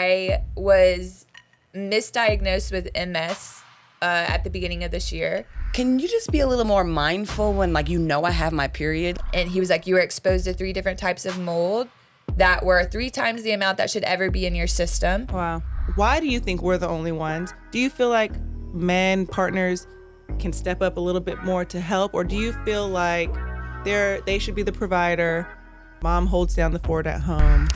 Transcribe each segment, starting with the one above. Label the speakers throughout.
Speaker 1: I was misdiagnosed with MS at the beginning of this year.
Speaker 2: Can you just be a little more mindful when, like, I have my period?
Speaker 1: And he was like, you were exposed to 3 different types of mold that were 3 times the amount that should ever be in your system.
Speaker 3: Wow. Why do you think we're the only ones? Do you feel like men, partners can step up a little bit more to help? Or do you feel like they should be the provider, mom holds down the fort at home?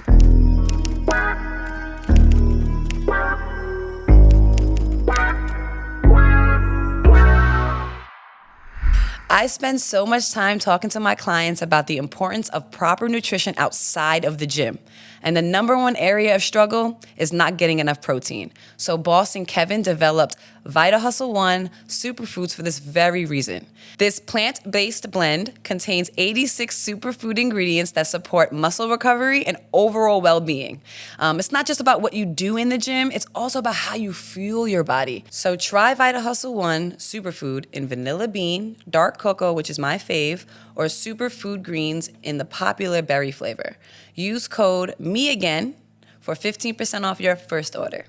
Speaker 2: I spend so much time talking to my clients about the importance of proper nutrition outside of the gym. And the number one area of struggle is not getting enough protein. So Boss and Kevin developed Vita Hustle 1 superfoods for this very reason. This plant-based blend contains 86 superfood ingredients that support muscle recovery and overall well-being. It's not just about what you do in the gym, it's also about how you fuel your body. So try Vita Hustle 1 superfood in vanilla bean, dark cocoa, which is my fave, or superfood greens in the popular berry flavor. Use code MEAGAIN for 15% off your first order.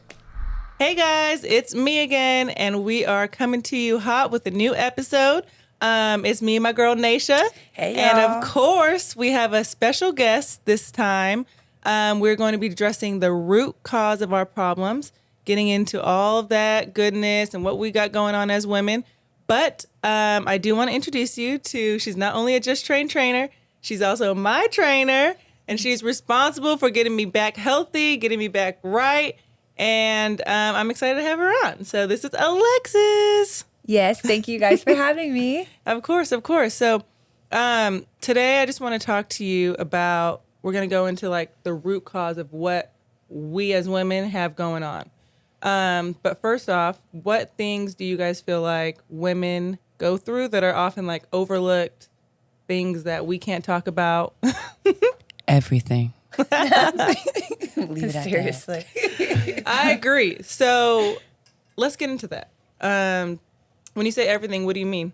Speaker 3: Hey guys, it's me again, and we are coming to you hot with a new episode. It's me and my girl Naisha.
Speaker 2: Hey, y'all.
Speaker 3: And of course, we have a special guest this time. We're going to be addressing the root cause of our problems, getting into all of that goodness and what we got going on as women. But I do want to introduce you to, she's not only a Just Train trainer, she's also my trainer, and she's responsible for getting me back healthy, getting me back right. And I'm excited to have her on. So this is Alexis.
Speaker 1: Yes, thank you guys for having me.
Speaker 3: Of course, of course. So today I just want to talk to you about, we're going to go into like the root cause of what we as women have going on. But first off, what things do you guys feel like women go through that are often like overlooked, things that we can't talk about?
Speaker 2: Everything. Leave it at
Speaker 1: Seriously.
Speaker 3: I agree. So let's get into that. When you say everything, what do you mean?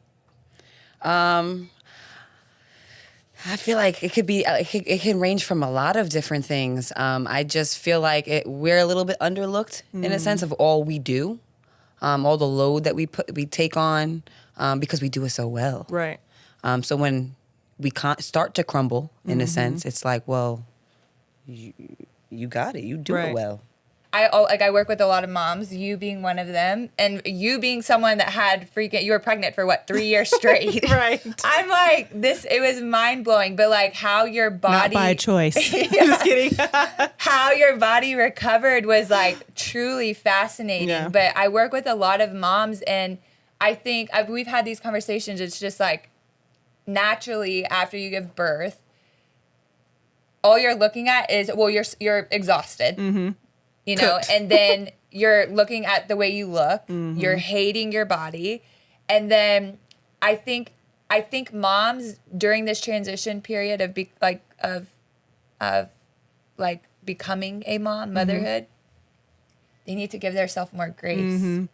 Speaker 2: I feel like it could be, it can range from a lot of different things. I just feel like we're a little bit underlooked in a sense of all we do, all the load that we take on, because we do it so well.
Speaker 3: Right.
Speaker 2: So when we can't start to crumble in a sense, it's like, well, you got it. You do it well.
Speaker 1: I work with a lot of moms, you being one of them, and you being someone that had you were pregnant for 3 years straight.
Speaker 3: Right.
Speaker 1: I'm like, it was mind blowing, but like how your body.
Speaker 3: Not by choice. Just kidding.
Speaker 1: How your body recovered was like truly fascinating.
Speaker 3: Yeah.
Speaker 1: But I work with a lot of moms, and I think we've had these conversations. It's just like naturally after you give birth, all you're looking at is, well, you're exhausted. Mm-hmm. You know,
Speaker 3: Cooked.
Speaker 1: and then you're looking at the way you look. Mm-hmm. You're hating your body, and then I think moms during this transition period of becoming a mom, motherhood, they need to give themselves more grace. Mm-hmm.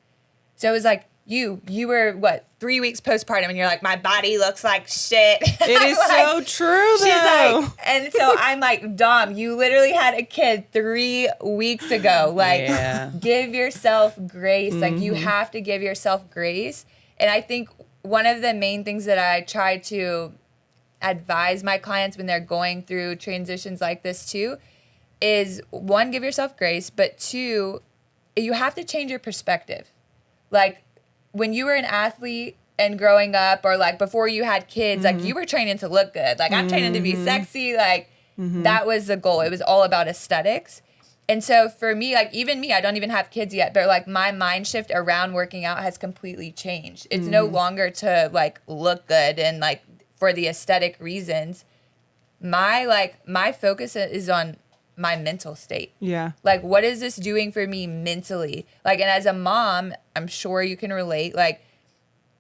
Speaker 1: So it was like you were 3 weeks postpartum, and you're like, my body looks like shit.
Speaker 3: It is so true, though.
Speaker 1: She's like, and so I'm like, Dom, you literally had a kid 3 weeks ago. Like, give yourself grace. Mm-hmm. Like, you have to give yourself grace. And I think one of the main things that I try to advise my clients when they're going through transitions like this too is, 1, give yourself grace, but 2, you have to change your perspective. Like, when you were an athlete and growing up, or like before you had kids, like you were training to look good. Like, I'm training to be sexy. Like, that was the goal. It was all about aesthetics. And so for me, like, even me, I don't even have kids yet, but like my mind shift around working out has completely changed. It's no longer to like look good and like for the aesthetic reasons. My focus is on my mental state. Yeah. Like, what is this doing for me mentally? Like, and as a mom, I'm sure you can relate, like,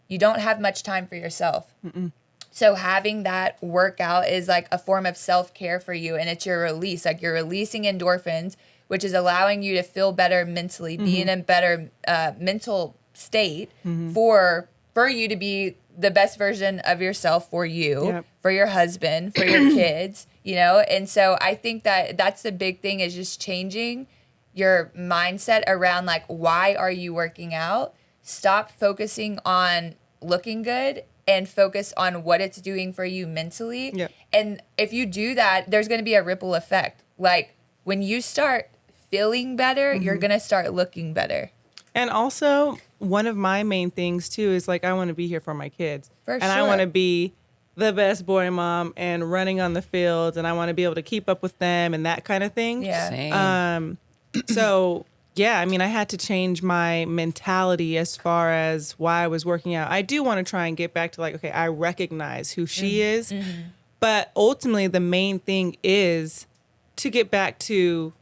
Speaker 1: you don't have much time for yourself. Mm-mm. So having that workout is like a form of self-care for you, and it's your release. Like, you're releasing endorphins, which is allowing you to feel better mentally, be in a better mental state for you to be the best version of yourself for you, for your husband, for your kids, you know? And so I think that that's the big thing, is just changing your mindset around like, why are you working out? Stop focusing on looking good and focus on what it's doing for you mentally.
Speaker 3: Yep.
Speaker 1: And if you do that, there's going to be a ripple effect. Like when you start feeling better, you're going to start looking better.
Speaker 3: And also, one of my main things too is like, I want to be here for my kids.
Speaker 1: For
Speaker 3: I want to be the best boy mom and running on the fields, and I want to be able to keep up with them and that kind of thing.
Speaker 1: Yeah.
Speaker 2: Same.
Speaker 3: So yeah, I mean, I had to change my mentality as far as why I was working out. I do want to try and get back to like, okay, I recognize who she is, but ultimately the main thing is to get back to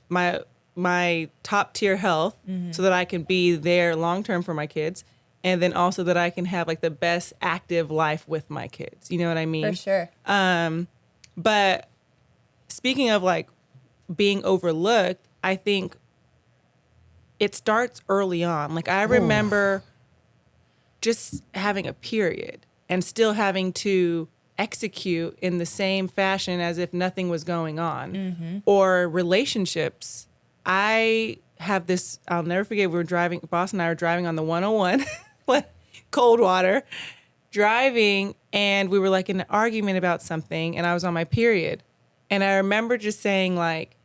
Speaker 3: my top tier health so that I can be there long term for my kids. And then also that I can have like the best active life with my kids. You know what I mean?
Speaker 1: For sure.
Speaker 3: But speaking of like being overlooked, I think it starts early on. Like I remember just having a period and still having to execute in the same fashion as if nothing was going on. Or relationships. I have this, I'll never forget, Boss and I were driving on the 101, Coldwater, driving, and we were like in an argument about something, and I was on my period. And I remember just saying like,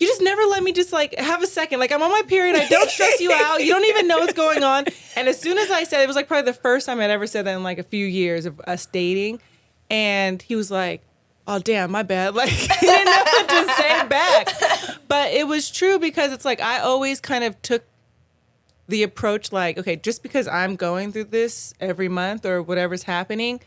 Speaker 3: you just never let me just like have a second. Like I'm on my period. I don't stress you out. You don't even know what's going on. And as soon as I said, it was like probably the first time I'd ever said that in like a few years of us dating. And he was like, oh, damn, my bad. Like he didn't know what to say back. But it was true because it's like I always kind of took the approach like, okay, just because I'm going through this every month or whatever's happening,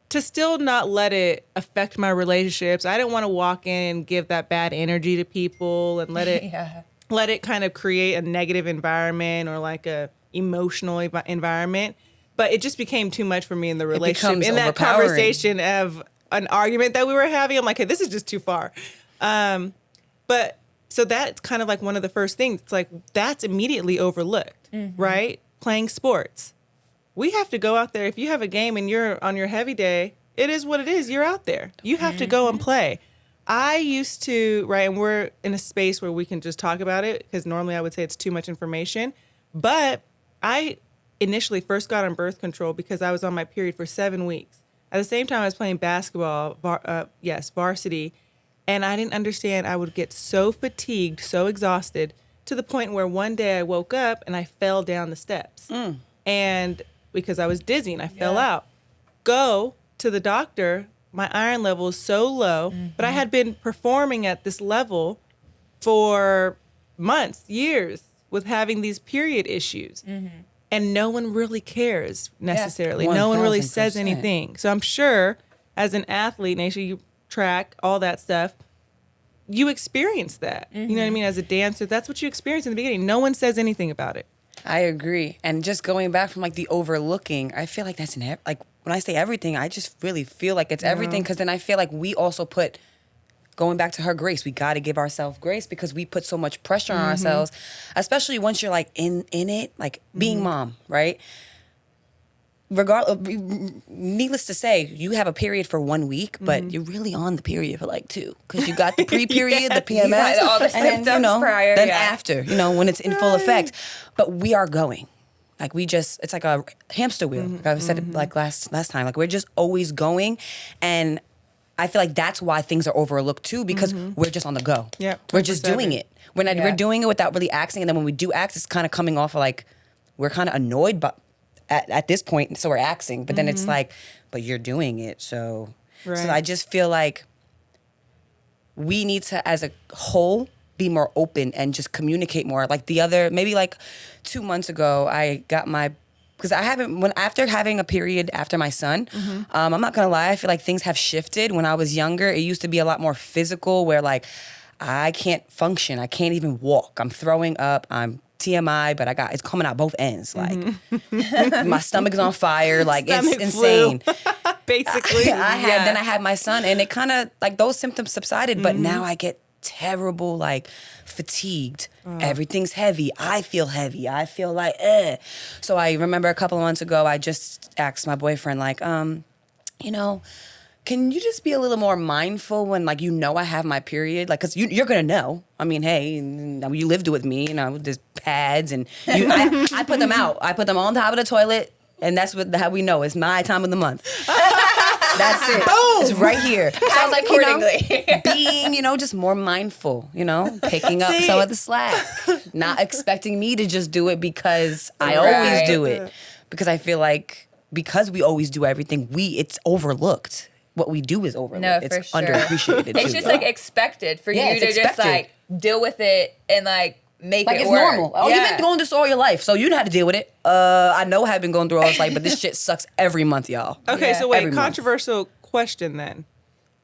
Speaker 3: to still not let it affect my relationships. I didn't want to walk in and give that bad energy to people and let it kind of create a negative environment or like a emotional environment. But it just became too much for me in the relationship. In that conversation of an argument that we were having, I'm like, hey, this is just too far. But so that's kind of like one of the first things. It's like that's immediately overlooked, right? Playing sports. We have to go out there. If you have a game and you're on your heavy day, it is what it is. You're out there. You have to go and play. I used to, right, and we're in a space where we can just talk about it because normally I would say it's too much information. But I initially first got on birth control because I was on my period for 7 weeks. At the same time, I was playing basketball, varsity, and I didn't understand. I would get so fatigued, so exhausted, to the point where one day I woke up and I fell down the steps. And because I was dizzy and I fell out. Go to the doctor. My iron level is so low, but I had been performing at this level for months, years, with having these period issues. And no one really cares necessarily. No one really says anything. So I'm sure as an athlete, Naisha, you track, all that stuff, you experience that. You know what I mean? As a dancer, that's what you experience in the beginning. No one says anything about it.
Speaker 2: I agree. And just going back from like the overlooking, I feel like that's like when I say everything, I just really feel like it's everything. Because then I feel like we also put, going back to her grace, we got to give ourselves grace because we put so much pressure on ourselves, especially once you're like in it, like being mom, right? Needless to say, you have a period for 1 week, but you're really on the period for like 2 because you got the pre-period, the PMS,
Speaker 1: all the symptoms prior,
Speaker 2: then after, when it's in full effect. But we are going. Like it's like a hamster wheel. Like I said it like last time. Like we're just always going, and I feel like that's why things are overlooked too because we're just on the go.
Speaker 3: Yeah,
Speaker 2: we're just doing it. We're doing it without really asking, and then when we do ask, it's kind of coming off of like we're kind of annoyed, but at this point, so we're asking. But then it's like, but you're doing it, so. Right. So I just feel like we need to, as a whole, be more open and just communicate more. Like maybe like 2 months ago, I got because after having a period after my son, I'm not gonna lie, I feel like things have shifted. When I was younger, it used to be a lot more physical where like, I can't function. I can't even walk. I'm throwing up. I'm TMI, but it's coming out both ends. Like my stomach is on fire. Like it's insane.
Speaker 3: Basically.
Speaker 2: Then I had my son and it kind of like those symptoms subsided, but now I get terrible, like fatigued. Everything's heavy. I feel heavy. I feel like, So I remember a couple of months ago, I just asked my boyfriend like, can can you just be a little more mindful when, like, you know I have my period? Like, because you're going to know. I mean, hey, you lived with me, you know, there's pads and I put them out. I put them on top of the toilet, and that's how we know it's my time of the month. That's it. Boom! It's right here. So I was like, being, just more mindful, picking up some of the slack, not expecting me to just do it because I always do it. Because I feel like because we always do everything, it's overlooked. What we do is overlooked.
Speaker 1: No,
Speaker 2: it's
Speaker 1: for sure.
Speaker 2: underappreciated.
Speaker 1: It's just like expected for you to just like deal with it and like make it
Speaker 2: it's
Speaker 1: work.
Speaker 2: Normal. Oh, you've been going through this all your life, so you know how to deal with it. I know I've been going through all this life, but this shit sucks every month, y'all.
Speaker 3: Okay, so wait,
Speaker 2: every
Speaker 3: controversial question then.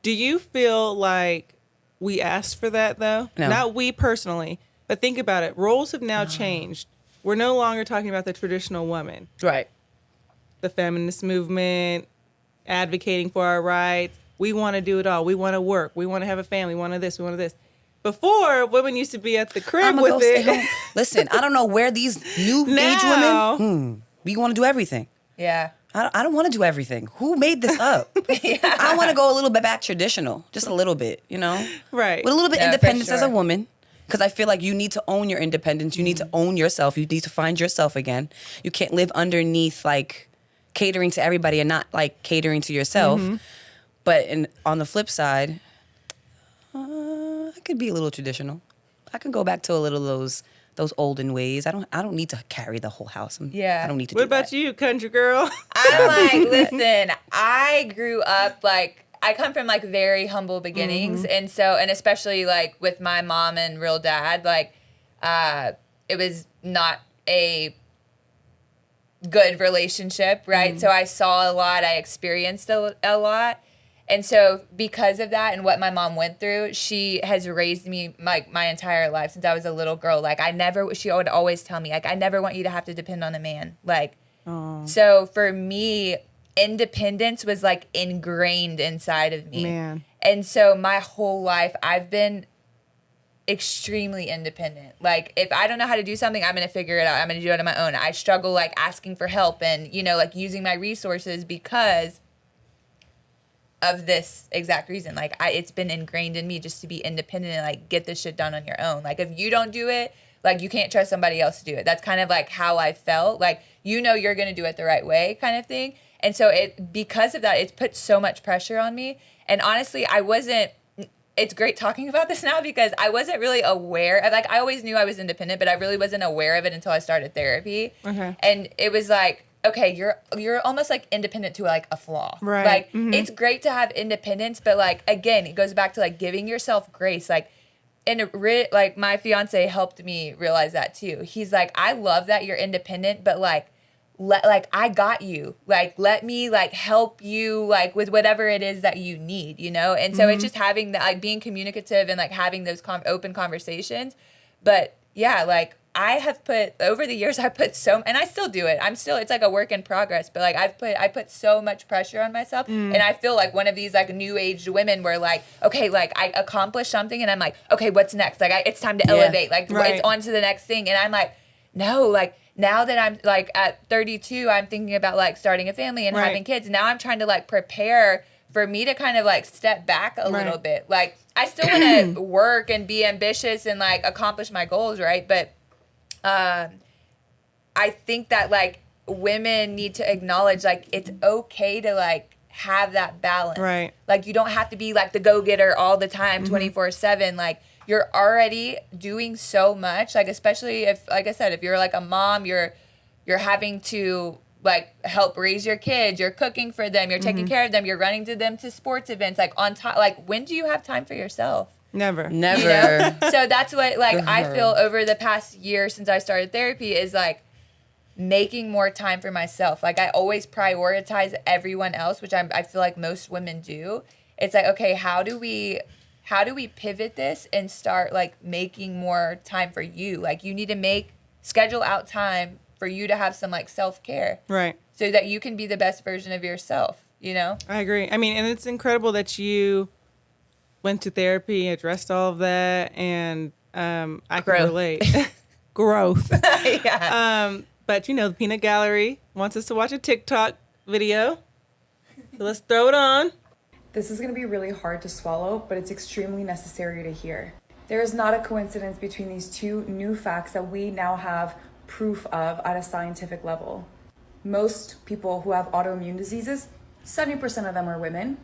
Speaker 3: Do you feel like we asked for that though?
Speaker 2: No.
Speaker 3: Not we personally, but think about it. Roles have now changed. We're no longer talking about the traditional woman.
Speaker 2: Right.
Speaker 3: The feminist movement, advocating for our rights. We want to do it all. We want to work. We want to have a family. We want to this. We want to this. Before, women used to be at the crib with it.
Speaker 2: Listen, I don't know where these new age women, we want to do everything.
Speaker 1: Yeah.
Speaker 2: I don't want to do everything. Who made this up? I want to go a little bit back traditional, just a little bit,
Speaker 3: Right.
Speaker 2: With a little bit of independence as a woman. Because I feel like you need to own your independence. You need to own yourself. You need to find yourself again. You can't live underneath, like, catering to everybody and not, like, catering to yourself. Mm-hmm. But on the flip side, I could be a little traditional. I can go back to a little of those olden ways. I don't need to carry the whole house. I don't need to do that.
Speaker 3: What about you, country girl?
Speaker 1: I'm like, listen, I grew up, like, I come from, like, very humble beginnings. Mm-hmm. And especially, like, with my mom and real dad, like, it was not a good relationship, right? Mm-hmm. So I saw a lot. I experienced a lot. And so because of that and what my mom went through, she has raised me like my entire life since I was a little girl. Like she would always tell me, like, I never want you to have to depend on a man. Like, so for me, independence was like ingrained inside of me.
Speaker 3: Man.
Speaker 1: And so my whole life, I've been extremely independent. Like, if I don't know how to do something, I'm going to figure it out. I'm going to do it on my own. I struggle like asking for help and, like using my resources because of this exact reason. Like, it's been ingrained in me just to be independent and like get this shit done on your own. Like, if you don't do it, like, you can't trust somebody else to do it. That's kind of like how I felt. Like, you're going to do it the right way kind of thing. And so because of that, it's put so much pressure on me. And honestly, it's great talking about this now because I wasn't really aware of, like, I always knew I was independent, but I really wasn't aware of it until I started therapy. Okay. And it was like, okay, you're almost like independent to like a flaw.
Speaker 3: Right.
Speaker 1: Like, it's great to have independence, but like, again, it goes back to like giving yourself grace. Like, like my fiance helped me realize that too. He's like, I love that you're independent, but like, I got you. Like, let me like help you like with whatever it is that you need, And so it's just having that, like, being communicative and like having those open conversations. But yeah, like, over the years, and I still do it. It's like a work in progress, but like I put so much pressure on myself. And I feel like one of these like new aged women where like, okay, like I accomplished something and I'm like, okay, what's next? Like it's time to elevate, like it's on to the next thing. And I'm like, no, like now that I'm like at 32, I'm thinking about like starting a family and having kids. Now I'm trying to like prepare for me to kind of like step back a little bit. Like I still want to work and be ambitious and like accomplish my goals. Right. But I think that like women need to acknowledge like it's okay to like have that balance.
Speaker 3: Right.
Speaker 1: Like you don't have to be like the go-getter all the time, 24/7. Like you're already doing so much. Like especially if, like I said, if you're like a mom, you're having to like help raise your kids. You're cooking for them. You're taking care of them. You're running to them to sports events. Like on top. Like when do you have time for yourself?
Speaker 3: Never.
Speaker 1: So that's what like I feel over the past year since I started therapy is like making more time for myself. Like I always prioritize everyone else, which I feel like most women do. It's like, okay, how do we pivot this and start like making more time for you? Like you need to schedule out time for you to have some like self-care.
Speaker 3: Right.
Speaker 1: So that you can be the best version of yourself, I
Speaker 3: agree. I mean, and it's incredible that you went to therapy, addressed all of that, and I can relate. Growth.
Speaker 1: Yeah.
Speaker 3: But the Peanut Gallery wants us to watch a TikTok video. So let's throw it on.
Speaker 4: This is going to be really hard to swallow, but it's extremely necessary to hear. There is not a coincidence between these two new facts that we now have proof of at a scientific level. Most people who have autoimmune diseases, 70% of them are women.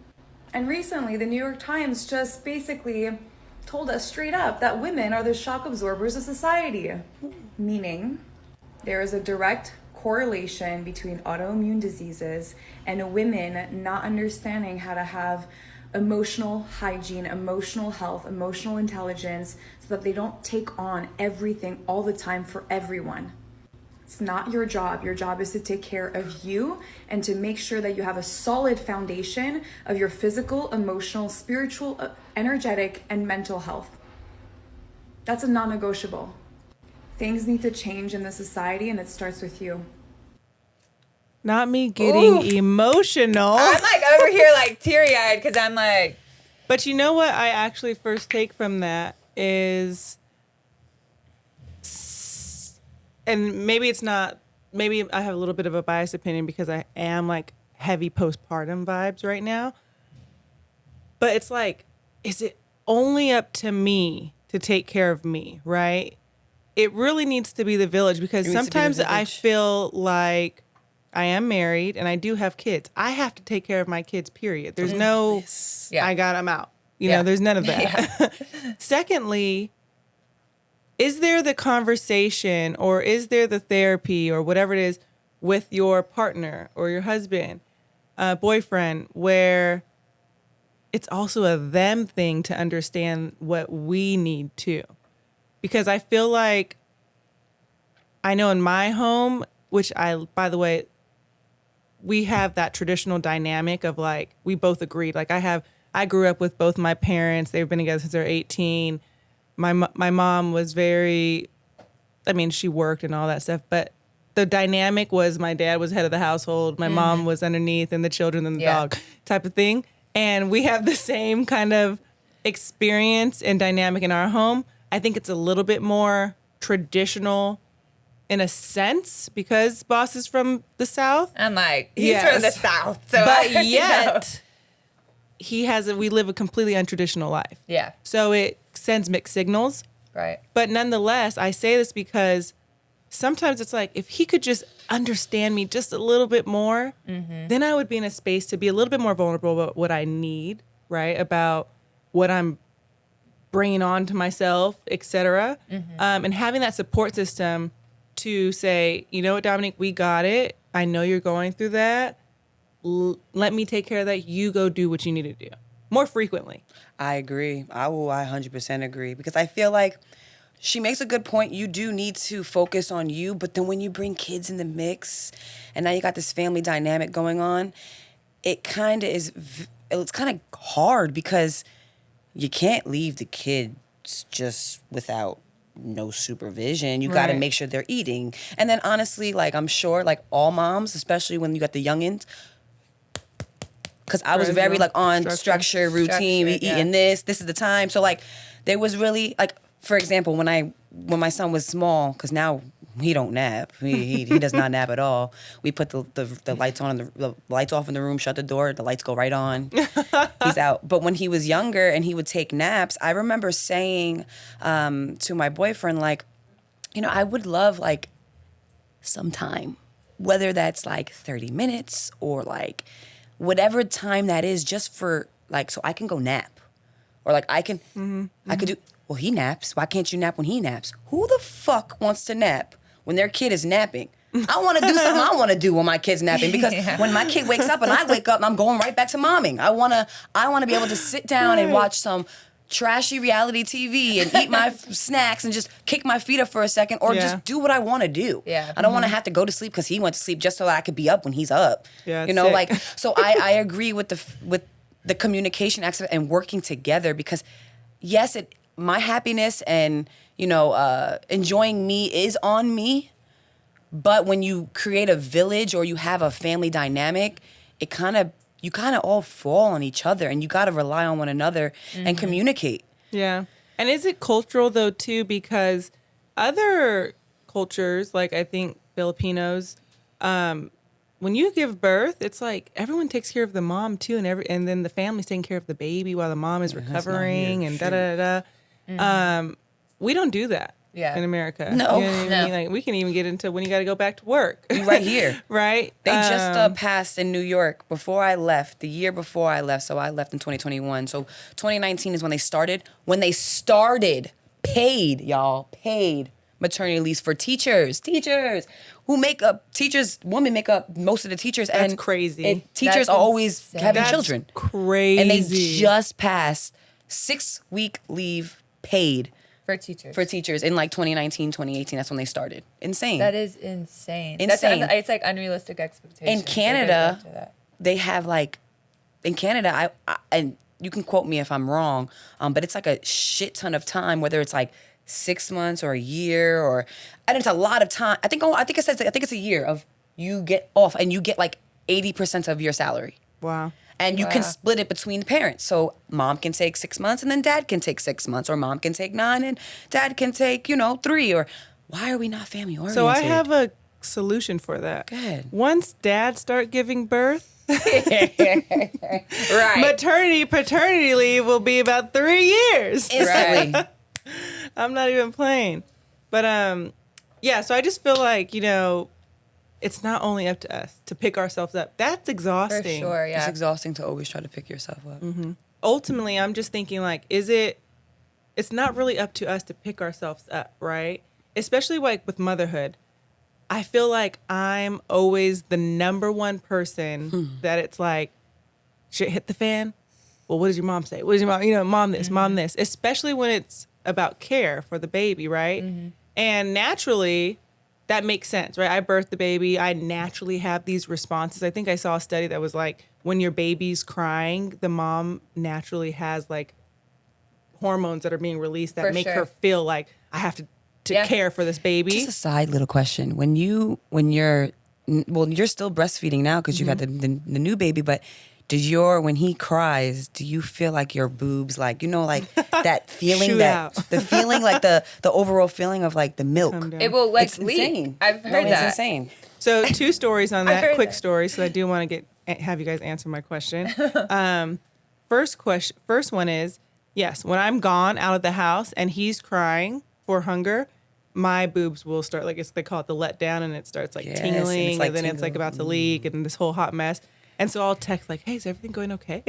Speaker 4: And recently, the New York Times just basically told us straight up that women are the shock absorbers of society. Meaning, there is a direct correlation between autoimmune diseases and women not understanding how to have emotional hygiene, emotional health, emotional intelligence, so that they don't take on everything all the time for everyone. It's not your job. Your job is to take care of you and to make sure that you have a solid foundation of your physical, emotional, spiritual, energetic, and mental health. That's a non-negotiable. Things need to change in the society, and it starts with you.
Speaker 3: Not me getting emotional.
Speaker 1: I'm like over here like teary-eyed because I'm like.
Speaker 3: But you know what I actually first take from that is, and maybe it's not, maybe I have a little bit of a biased opinion because I am like heavy postpartum vibes right now. But it's like, is it only up to me to take care of me, right? It really needs to be the village, because sometimes I feel like I am married and I do have kids. I have to take care of my kids, period. There's no, I'm out. You know, there's none of that. Secondly, is there the conversation or is there the therapy or whatever it is with your partner or your husband, boyfriend, where it's also a them thing to understand what we need too? Because I feel like, I know in my home, which by the way, we have that traditional dynamic of like, we both agreed. Like I grew up with both my parents. They've been together since they're 18. My mom was she worked and all that stuff, but the dynamic was my dad was head of the household. My mom was underneath, and the children and the dog type of thing. And we have the same kind of experience and dynamic in our home. I think it's a little bit more traditional in a sense because boss is from the South.
Speaker 1: I'm like, he's from the South. So
Speaker 3: but yet, we live a completely untraditional life.
Speaker 1: Yeah.
Speaker 3: So it sends mixed signals.
Speaker 1: Right.
Speaker 3: But nonetheless, I say this because sometimes it's like, if he could just understand me just a little bit more, then I would be in a space to be a little bit more vulnerable about what I need, right? About what I'm bringing on to myself, et cetera. And having that support system to say, you know what, Dominique, we got it. I know you're going through that. Let me take care of that. You go do what you need to do more frequently.
Speaker 2: I agree. I 100% agree, because I feel like she makes a good point. You do need to focus on you, but then when you bring kids in the mix and now you got this family dynamic going on, it's kind of hard because you can't leave the kids just without no supervision. You got to make sure they're eating. And then honestly, like I'm sure like all moms, especially when you got the youngins, because I was very like on structure, routine, we eating this is the time. So like there was really like, for example, when my son was small, because now he don't nap. He does not nap at all. We put the lights on, the lights off in the room, shut the door, the lights go right on. He's out. But when he was younger and he would take naps, I remember saying to my boyfriend, like, you know, I would love like some time, whether that's like 30 minutes or like whatever time that is, just for like, so I can go nap. Or like I could do, well, he naps. Why can't you nap when he naps? Who the fuck wants to nap when their kid is napping? I want to do something I want to do when my kid's napping, because when my kid wakes up and I wake up, I'm going right back to momming. I want to be able to sit down and watch some trashy reality TV and eat my snacks and just kick my feet up for a second, or just do what I want to do.
Speaker 1: Yeah.
Speaker 2: I don't want to have to go to sleep because he went to sleep just so I could be up when he's up.
Speaker 3: Yeah,
Speaker 2: you know, sick. Like, so I agree with the communication aspect and working together, because yes, my happiness and, you know, enjoying me is on me. But when you create a village or you have a family dynamic, you kind of all fall on each other, and you got to rely on one another and communicate.
Speaker 3: Yeah. And is it cultural though too? Because other cultures, like I think Filipinos, when you give birth, it's like everyone takes care of the mom too, and then the family's taking care of the baby while the mom is recovering and we don't do that in America.
Speaker 2: No.
Speaker 3: You know what I mean? Like, we can even get into when you got to go back to work.
Speaker 2: Right here.
Speaker 3: Right?
Speaker 2: They just passed in New York before I left, the year before I left. So I left in 2021. So 2019 is when they started. When they started, paid maternity leaves for teachers who make up, women make up most of the teachers.
Speaker 3: That's
Speaker 2: and
Speaker 3: crazy.
Speaker 2: Teachers are always having children.
Speaker 3: Crazy.
Speaker 2: And they just passed 6-week leave paid
Speaker 1: for teachers
Speaker 2: in like 2019, 2018. That's when they started. Insane.
Speaker 1: That is insane. It's like unrealistic expectations.
Speaker 2: In Canada, they have like, in Canada, and you can quote me if I'm wrong, but it's like a shit ton of time, whether it's like 6 months or a year and it's a lot of time. I think it's a year of you get off and you get like 80% of your salary.
Speaker 3: Wow.
Speaker 2: And you can split it between the parents. So mom can take 6 months and then dad can take 6 months, or mom can take 9 and dad can take, 3. Or why are we not family oriented?
Speaker 3: So I have a solution for that.
Speaker 2: Go ahead.
Speaker 3: Once dads start giving birth,
Speaker 1: right,
Speaker 3: paternity leave will be about 3 years.
Speaker 2: Instantly.
Speaker 1: Right.
Speaker 3: I'm not even playing. But so I just feel like, it's not only up to us to pick ourselves up. That's exhausting.
Speaker 1: For sure, yeah.
Speaker 2: It's exhausting to always try to pick yourself up.
Speaker 3: Mm-hmm. Ultimately, I'm just thinking like, it's not really up to us to pick ourselves up, right? Especially like with motherhood. I feel like I'm always the number one person that it's like, shit hit the fan. Well, what does your mom say? What does your mom, mom this, mom this, especially when it's about care for the baby, right? Mm-hmm. And naturally, that makes sense, right? I birthed the baby. I naturally have these responses. I think I saw a study that was like, when your baby's crying, the mom naturally has like hormones that are being released that make her feel like I have to care for this baby.
Speaker 2: Just a side little question. When you're still breastfeeding now because you got the new baby, but when he cries, do you feel like your boobs, like, like that feeling the feeling, like the overall feeling of like the milk?
Speaker 1: It will like
Speaker 2: it's
Speaker 1: leak.
Speaker 2: Insane.
Speaker 1: I've heard that.
Speaker 2: It's insane.
Speaker 3: So 2 stories on that, quick stories. So I do want to have you guys answer my question. First one is, yes, when I'm gone out of the house and he's crying for hunger, my boobs will start, like, they call it the letdown, and it starts like tingling, and then it's like about to leak, and this whole hot mess. And so I'll text like, hey, is everything going okay?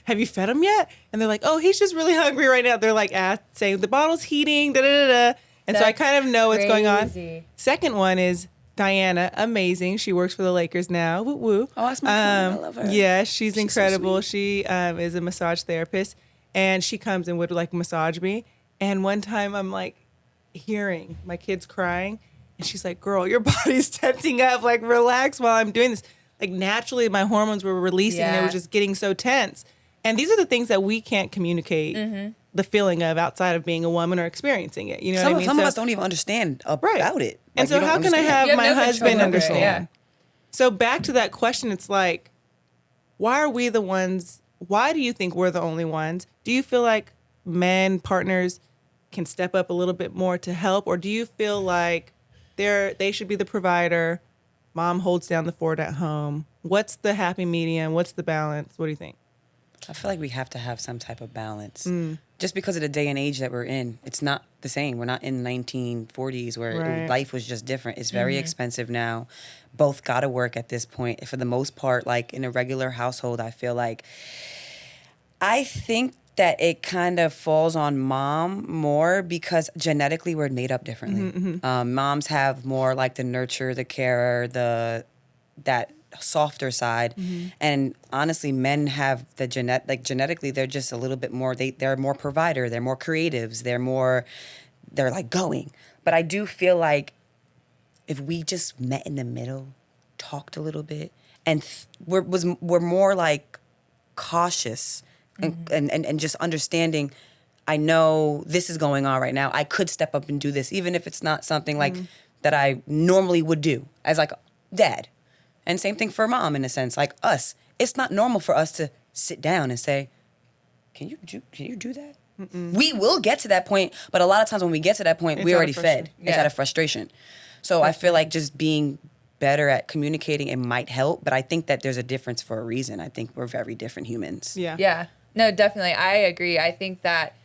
Speaker 3: Have you fed him yet? And they're like, oh, he's just really hungry right now. They're like, saying the bottle's heating, da-da-da-da. And so I kind of know what's going on. Second one is Diana, amazing. She works for the Lakers now. Woo woo.
Speaker 2: Oh, that's my friend. I love her.
Speaker 3: Yeah, she's incredible. So she is a massage therapist, and she comes and would like massage me. And one time I'm like hearing my kids crying, and she's like, girl, your body's tensing up. Like, relax while I'm doing this. Like, naturally, my hormones were releasing, and they were just getting so tense. And these are the things that we can't communicate the feeling of outside of being a woman or experiencing it. You know what I mean?
Speaker 2: Some of us don't even understand about it.
Speaker 3: And so how can I have my husband understand?
Speaker 1: Yeah.
Speaker 3: So back to that question, it's like, why are we the ones? Why do you think we're the only ones? Do you feel like men, partners can step up a little bit more to help? Or do you feel like they should be the provider? Mom holds down the fort at home. What's the happy medium? What's the balance? What do you think?
Speaker 2: I feel like we have to have some type of balance. Just because of the day and age that we're in. It's not the same. We're not in the 1940s where life was just different. It's very expensive now. Both got to work at this point. For the most part, like in a regular household, I think that it kind of falls on mom more because genetically we're made up differently. Moms have more like the nurture, the carer, that softer side, and honestly, men have the genetically they're just a little bit more. They're more provider. They're more creatives. They're like going. But I do feel like if we just met in the middle, talked a little bit, and we're more like cautious. And just understanding, I know this is going on right now. I could step up and do this, even if it's not something like that I normally would do as like dad. And same thing for mom in a sense, like us. It's not normal for us to sit down and say, can you do that? We will get to that point, but a lot of times when we get to that point, we're already fed. It's out of frustration. So I feel like just being better at communicating, it might help. But I think that there's a difference for a reason. I think we're very different humans.
Speaker 3: Yeah.
Speaker 1: Yeah. No, definitely. I agree. I think that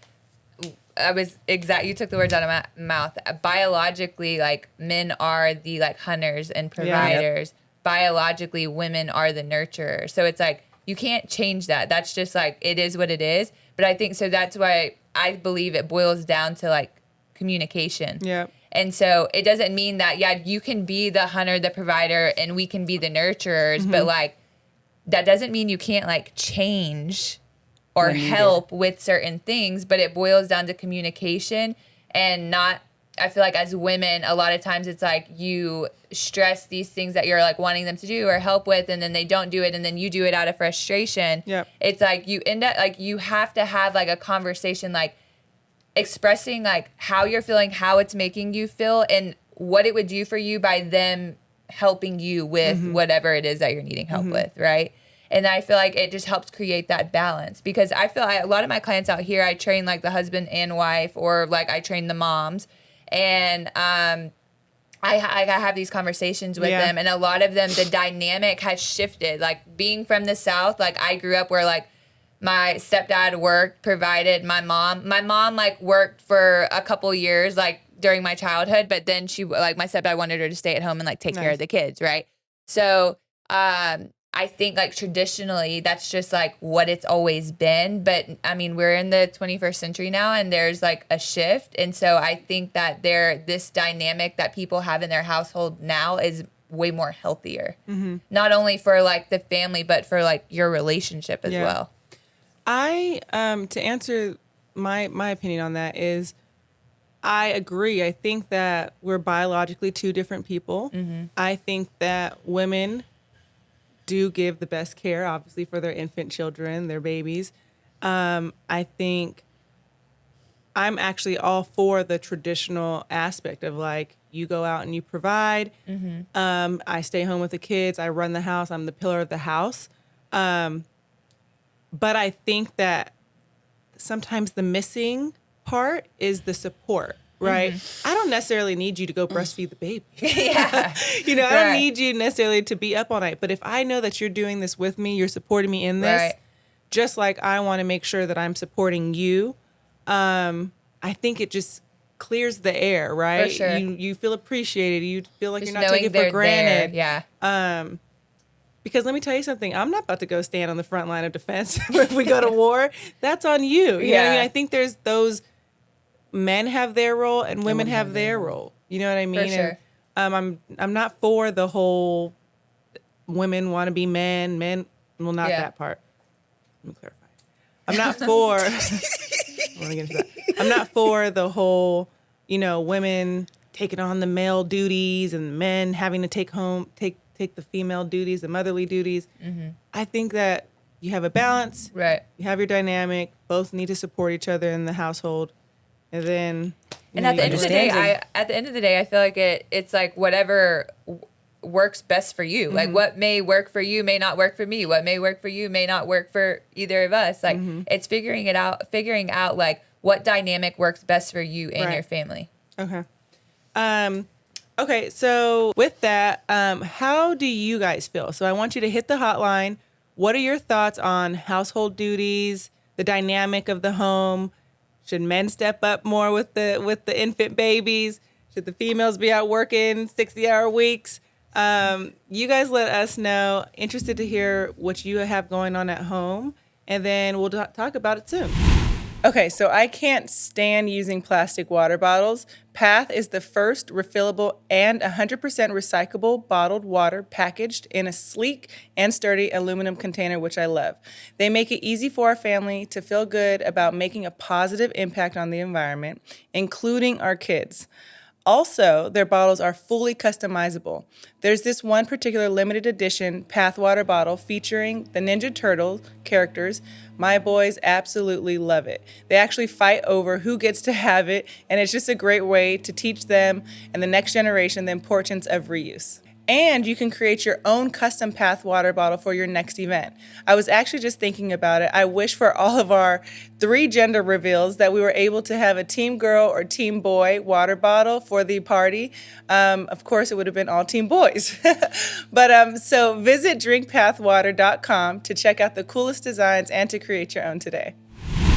Speaker 1: you took the words out of my mouth. Biologically, like, men are the like hunters and providers. Yep. Biologically, women are the nurturers. So it's like, you can't change that. That's just like, it is what it is. But I think, so that's why I believe it boils down to like communication.
Speaker 3: Yeah.
Speaker 1: And so it doesn't mean that, you can be the hunter, the provider, and we can be the nurturers, but like, that doesn't mean you can't like change or help with certain things, but it boils down to communication and not, I feel like as women, a lot of times it's like you stress these things that you're like wanting them to do or help with, and then they don't do it, and then you do it out of frustration.
Speaker 3: Yep.
Speaker 1: It's like you end up, like, you have to have like a conversation, like expressing like how you're feeling, how it's making you feel, and what it would do for you by them helping you with whatever it is that you're needing help with, right? And I feel like it just helps create that balance, because I feel a lot of my clients out here, I train like the husband and wife, or like I train the moms, and I have these conversations with them, and a lot of them, the dynamic has shifted. Like, being from the South, like, I grew up where like my stepdad worked, provided. My mom like worked for a couple years, like during my childhood, but then she, like, my stepdad wanted her to stay at home and like take care of the kids, right? So I think like traditionally that's just like what it's always been. But I mean, we're in the 21st century now, and there's like a shift. And so I think that this dynamic that people have in their household now is way more healthier, not only for like the family, but for like your relationship as well.
Speaker 3: I, to answer my opinion on that is, I agree. I think that we're biologically two different people. I think that women do give the best care, obviously, for their infant children, their babies. I think I'm actually all for the traditional aspect of like, you go out and you provide. I stay home with the kids. I run the house. I'm the pillar of the house. But I think that sometimes the missing part is the support. Right. I don't necessarily need you to go breastfeed the baby. I don't need you necessarily to be up all night. But if I know that you're doing this with me, you're supporting me in this, just like I want to make sure that I'm supporting you, I think it just clears the air, right?
Speaker 1: For sure.
Speaker 3: You feel appreciated. You feel like
Speaker 1: just
Speaker 3: you're not taken for granted.
Speaker 1: There. Yeah.
Speaker 3: Because let me tell you something, I'm not about to go stand on the front line of defense if we go to war. That's on you. You know what I mean? I think there's those. Men have their role and women have their role. You know what I mean?
Speaker 1: For sure.
Speaker 3: And, I'm not for the whole women want to be men, well, not that part. Let me clarify. I'm not for, I want to get into that. I'm not for the whole, women taking on the male duties and men having to take the female duties, the motherly duties. I think that you have a balance.
Speaker 1: Right.
Speaker 3: You have your dynamic. Both need to support each other in the household. And then,
Speaker 1: at the end of the day, I feel like it's like whatever works best for you. Like, what may work for you may not work for me. What may work for you may not work for either of us. Like, it's figuring out like what dynamic works best for you and your family.
Speaker 3: Okay. Okay. So with that, how do you guys feel? So I want you to hit the hotline. What are your thoughts on household duties, the dynamic of the home? Should men step up more with the infant babies? Should the females be out working 60-hour weeks? You guys let us know. Interested to hear what you have going on at home, and then we'll talk about it soon. Okay, so I can't stand using plastic water bottles. Path is the first refillable and 100% recyclable bottled water packaged in a sleek and sturdy aluminum container, which I love. They make it easy for our family to feel good about making a positive impact on the environment, including our kids. Also, their bottles are fully customizable. There's this one particular limited edition Path water bottle featuring the Ninja Turtle characters. My boys absolutely love it. They actually fight over who gets to have it, and it's just a great way to teach them and the next generation the importance of reuse. And you can create your own custom path water bottle for your next event. I was actually just thinking about it. I wish for all of our 3 gender reveals that we were able to have a team girl or team boy water bottle for the party. Of course, it would have been all team boys. But so visit drinkpathwater.com to check out the coolest designs and to create your own today.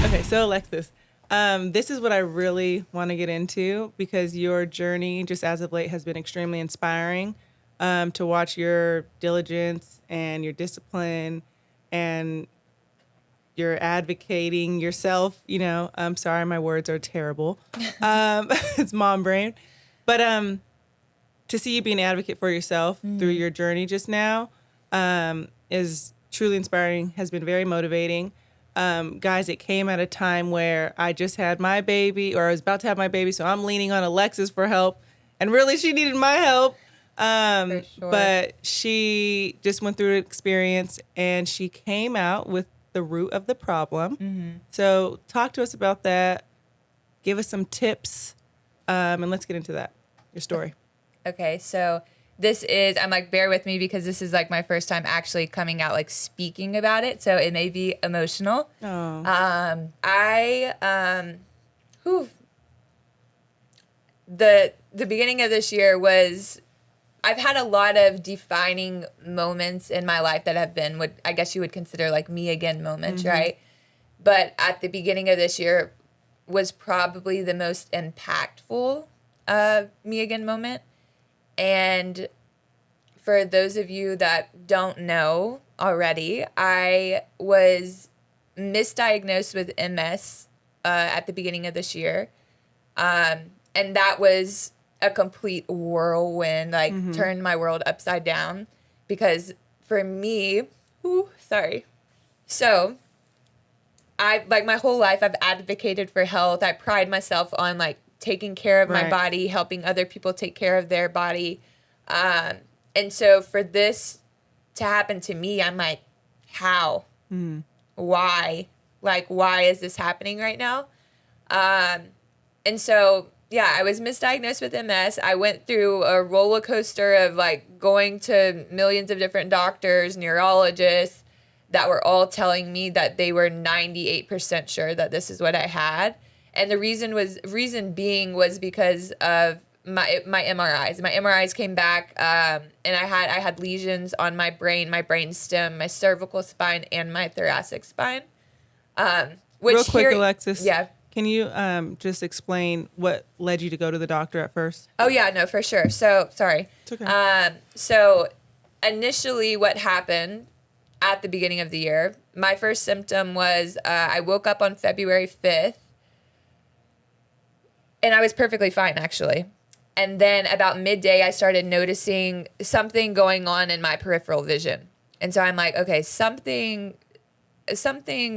Speaker 3: Okay, so Alexis, this is what I really want to get into because your journey just as of late has been extremely inspiring. To watch your diligence and your discipline and your advocating yourself, I'm sorry, my words are terrible. It's mom brain. But to see you be an advocate for yourself through your journey just now is truly inspiring, has been very motivating. Guys, it came at a time where I just had my baby, or I was about to have my baby, so I'm leaning on Alexis for help. And really, she needed my help.
Speaker 1: For sure.
Speaker 3: But she just went through an experience and she came out with the root of the problem. Mm-hmm. So talk to us about that. Give us some tips. And let's get into that. Your story.
Speaker 1: Okay. So this is, I'm like, bear with me because this is like my first time actually coming out, like speaking about it. So it may be emotional.
Speaker 3: Oh.
Speaker 1: The beginning of this year was, I've had a lot of defining moments in my life that have been what I guess you would consider like me again moments, right? But at the beginning of this year was probably the most impactful me again moment. And for those of you that don't know already, I was misdiagnosed with MS at the beginning of this year. And that was a complete whirlwind, like turned my world upside down because for me, So I, like my whole life, I've advocated for health. I pride myself on like taking care of my body, helping other people take care of their body. And so for this to happen to me, I'm like, how? Why? Like, why is this happening right now? And so, yeah, I was misdiagnosed with MS. I went through a roller coaster of like going to millions of different doctors, neurologists that were all telling me that they were 98% sure that this is what I had. And the reason being was because of my MRIs. My MRIs came back, and I had lesions on my brain stem, my cervical spine, and my thoracic spine. Which
Speaker 3: real quick, Alexis.
Speaker 1: Yeah.
Speaker 3: Can you just explain what led you to go to the doctor at first?
Speaker 1: Oh, yeah, no, for sure. So, sorry.
Speaker 3: It's okay.
Speaker 1: So initially what happened at the beginning of the year, my first symptom was I woke up on February 5th, and I was perfectly fine, actually. And then about midday, I started noticing something going on in my peripheral vision. And so I'm like, okay, something's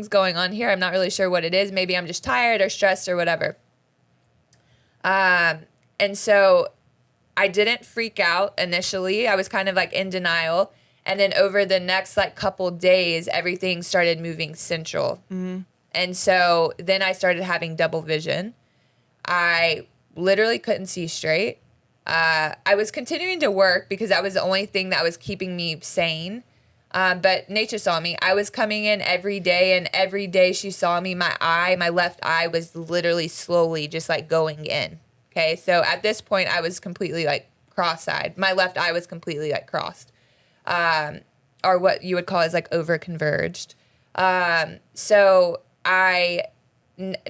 Speaker 1: going on here. I'm not really sure what it is. Maybe I'm just tired or stressed or whatever. And so I didn't freak out initially. I was kind of like in denial. And then over the next like couple days, everything started moving central. Mm-hmm. And so then I started having double vision. I literally couldn't see straight. I was continuing to work because that was the only thing that was keeping me sane. But nature saw me. I was coming in every day, and every day she saw me. My left eye was literally slowly just like going in. Okay. So at this point I was completely like cross-eyed. My left eye was completely like crossed. Or what you would call is like over converged. So I